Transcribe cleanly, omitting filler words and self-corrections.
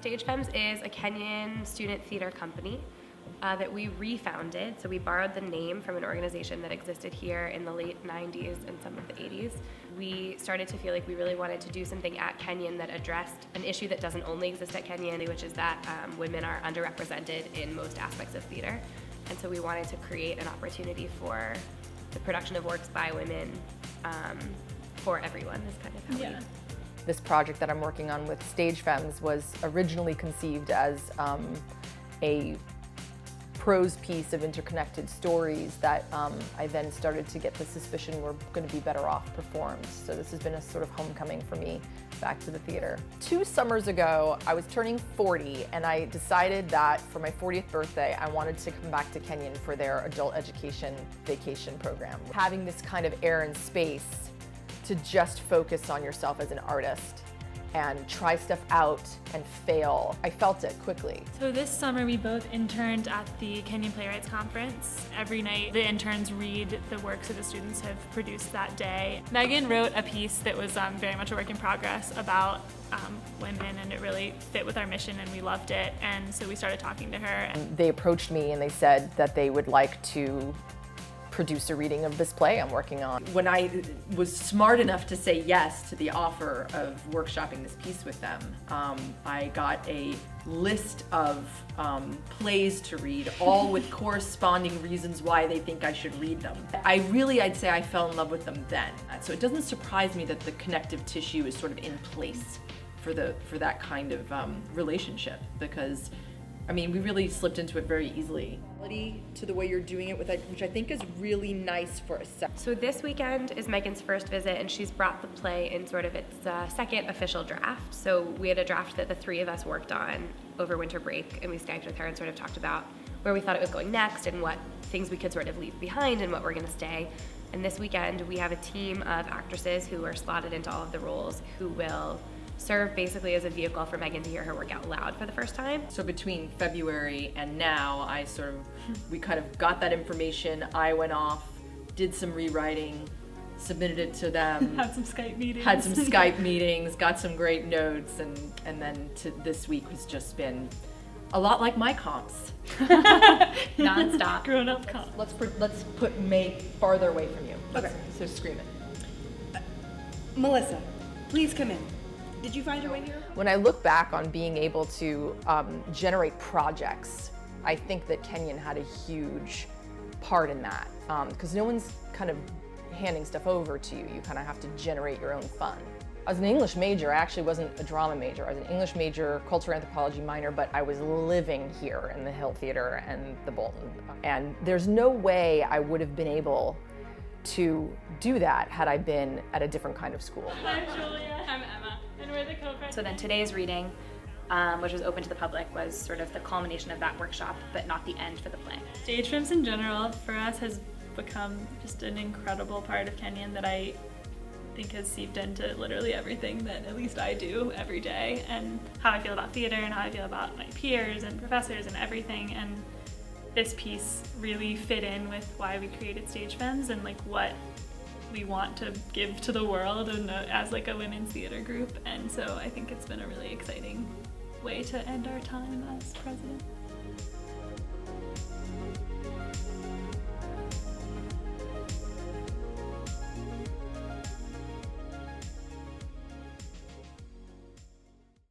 StageFemmes is a Kenyon student theater company that we refounded. So we borrowed the name from an organization that existed here in the late 90s and some of the 80s. We started to feel like we really wanted to do something at Kenyon that addressed an issue that doesn't only exist at Kenyon, which is that women are underrepresented in most aspects of theater. And so we wanted to create an opportunity for the production of works by women for everyone is kind of how we... This project that I'm working on with StageFemmes was originally conceived as a prose piece of interconnected stories that I then started to get the suspicion were going to be better off performed. So this has been a sort of homecoming for me back to the theater. 2 summers ago, I was turning 40 and I decided that for my 40th birthday, I wanted to come back to Kenyon for their adult education vacation program. Having this kind of air and space to just focus on yourself as an artist and try stuff out and fail. I felt it quickly. So this summer we both interned at the Kenyon Playwrights Conference. Every night the interns read the works that the students have produced that day. Megan wrote a piece that was very much a work in progress about women, and it really fit with our mission and we loved it, and so we started talking to her. They approached me and they said that they would like to produce a reading of this play I'm working on. When I was smart enough to say yes to the offer of workshopping this piece with them, I got a list of plays to read, all with corresponding reasons why they think I should read them. I'd say I fell in love with them then. So it doesn't surprise me that the connective tissue is sort of in place for that kind of relationship, because I mean, we really slipped into it very easily. To the way you're doing it with it, which I think is really nice for a second. So this weekend is Megan's first visit, and she's brought the play in sort of its second official draft. So we had a draft that the 3 of us worked on over winter break, and we Skyped with her and sort of talked about where we thought it was going next and what things we could sort of leave behind and what we're gonna stay. And this weekend we have a team of actresses who are slotted into all of the roles who will serve basically as a vehicle for Megan to hear her work out loud for the first time. So between February and now, we kind of got that information. I went off, did some rewriting, submitted it to them. Had some Skype meetings, got some great notes, and then this week has just been a lot like my comps. Non-stop. Grown up comp. Let's put May farther away from you. Okay. So scream it. Melissa, please come in. Did you find your way here? When I look back on being able to generate projects, I think that Kenyon had a huge part in that, because no one's kind of handing stuff over to you. You kind of have to generate your own fun. I was an English major. I actually wasn't a drama major. I was an English major, cultural anthropology minor, but I was living here in the Hill Theater and the Bolton. And there's no way I would have been able to do that had I been at a different kind of school. I'm Julia. I'm Emma. And we're the co-presidents. So then today's reading, which was open to the public, was sort of the culmination of that workshop, but not the end for the play. StageFemmes in general, for us, has become just an incredible part of Kenyon that I think has seeped into literally everything that at least I do every day, and how I feel about theater and how I feel about my peers and professors and everything. And this piece really fit in with why we created StageFemmes and like what we want to give to the world and as like a women's theater group. And so I think it's been a really exciting way to end our time as president.